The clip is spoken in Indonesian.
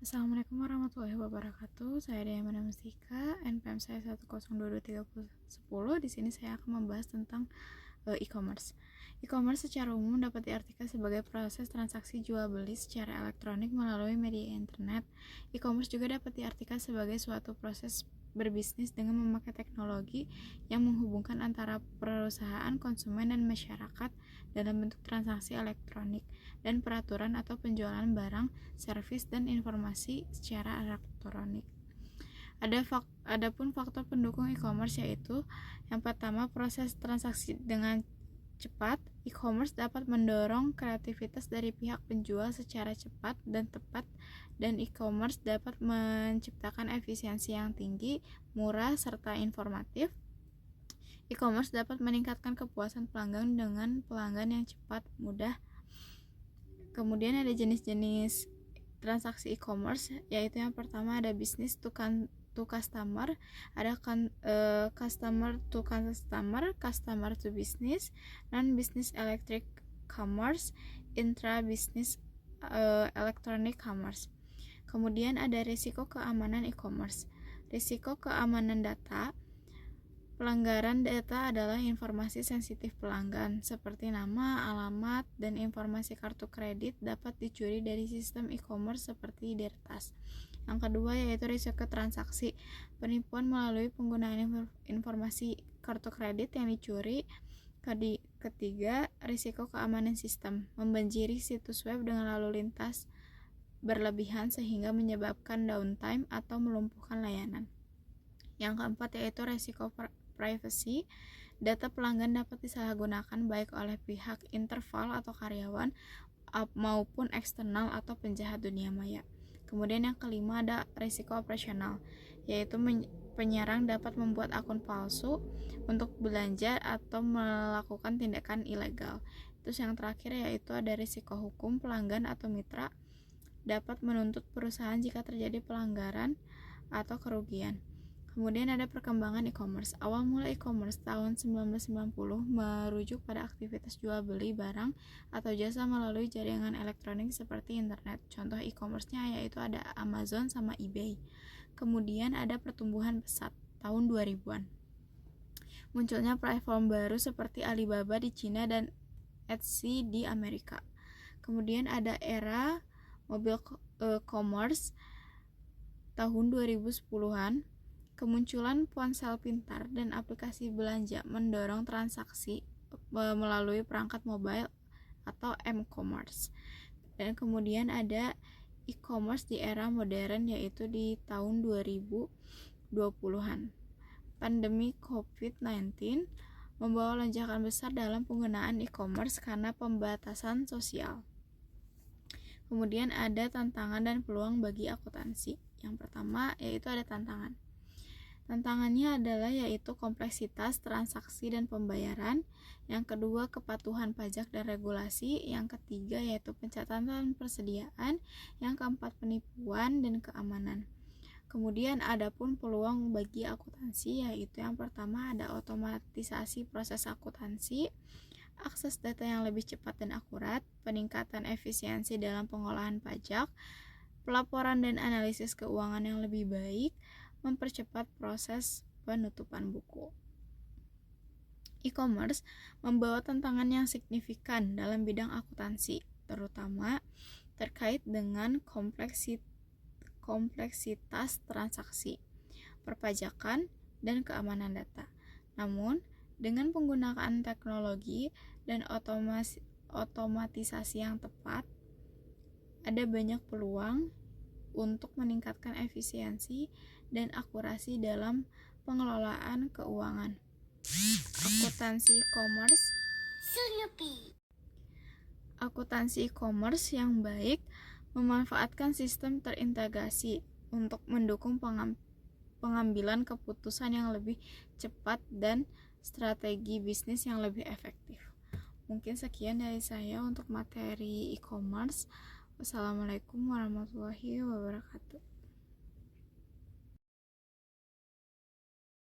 Assalamualaikum warahmatullahi wabarakatuh. Saya Dayamana Mustika, NPM saya 1022310. Di sini saya akan membahas tentang e-commerce. E-commerce secara umum dapat diartikan sebagai proses transaksi jual beli secara elektronik melalui media internet. E-commerce juga dapat diartikan sebagai suatu proses berbisnis dengan memakai teknologi yang menghubungkan antara perusahaan, konsumen, dan masyarakat dalam bentuk transaksi elektronik dan peraturan atau penjualan barang, servis, dan informasi secara elektronik. Adapun faktor pendukung e-commerce yaitu yang pertama, proses transaksi dengan cepat. E-commerce dapat mendorong kreativitas dari pihak penjual secara cepat dan tepat, dan e-commerce dapat menciptakan efisiensi yang tinggi, murah, serta informatif. E-commerce dapat meningkatkan kepuasan pelanggan dengan pelanggan yang cepat, mudah. Kemudian ada jenis-jenis transaksi e-commerce, yaitu yang pertama ada business to customer, ada customer to customer, customer to business, non-business electric commerce, intra-business electronic commerce. Kemudian ada risiko keamanan e-commerce. Risiko keamanan data. Pelanggaran data adalah informasi sensitif pelanggan, seperti nama, alamat, dan informasi kartu kredit dapat dicuri dari sistem e-commerce seperti Dirtas. Yang kedua yaitu risiko transaksi. Penipuan melalui penggunaan informasi kartu kredit yang dicuri. Ketiga, risiko keamanan sistem. Membanjiri situs web dengan lalu lintas berlebihan sehingga menyebabkan downtime atau melumpuhkan layanan. Yang keempat yaitu risiko privacy. Data pelanggan dapat disalahgunakan baik oleh pihak internal atau karyawan maupun eksternal atau penjahat dunia maya. Kemudian yang kelima ada risiko operasional, yaitu penyerang dapat membuat akun palsu untuk belanja atau melakukan tindakan ilegal. Terus yang terakhir yaitu ada risiko hukum. Pelanggan atau mitra dapat menuntut perusahaan jika terjadi pelanggaran atau kerugian. Kemudian ada perkembangan e-commerce. Awal mula e-commerce tahun 1990 merujuk pada aktivitas jual beli barang atau jasa melalui jaringan elektronik seperti internet. Contoh e-commerce-nya yaitu ada Amazon sama eBay. Kemudian ada pertumbuhan pesat tahun 2000-an. Munculnya platform baru seperti Alibaba di Cina dan Etsy di Amerika. Kemudian ada era mobile commerce tahun 2010-an. Kemunculan ponsel pintar dan aplikasi belanja mendorong transaksi melalui perangkat mobile atau m-commerce. Dan kemudian ada e-commerce di era modern yaitu di tahun 2020-an. Pandemi COVID-19 membawa lonjakan besar dalam penggunaan e-commerce karena pembatasan sosial. Kemudian ada tantangan dan peluang bagi akuntansi. Yang pertama yaitu ada tantangan. Tantangannya adalah yaitu kompleksitas transaksi dan pembayaran. Yang kedua kepatuhan pajak dan regulasi. Yang ketiga yaitu pencatatan persediaan. Yang keempat penipuan dan keamanan. Kemudian ada pun peluang bagi akuntansi, yaitu yang pertama ada otomatisasi proses akuntansi, akses data yang lebih cepat dan akurat, peningkatan efisiensi dalam pengolahan pajak, pelaporan dan analisis keuangan yang lebih baik, mempercepat proses penutupan buku. E-commerce membawa tantangan yang signifikan dalam bidang akuntansi, terutama terkait dengan kompleksitas transaksi, perpajakan, dan keamanan data. Namun, dengan penggunaan teknologi dan otomatisasi yang tepat, ada banyak peluang untuk meningkatkan efisiensi dan akurasi dalam pengelolaan keuangan. Akuntansi e-commerce yang baik memanfaatkan sistem terintegrasi untuk mendukung pengambilan keputusan yang lebih cepat dan strategi bisnis yang lebih efektif. Mungkin sekian dari saya untuk materi e-commerce. Wassalamualaikum warahmatullahi wabarakatuh.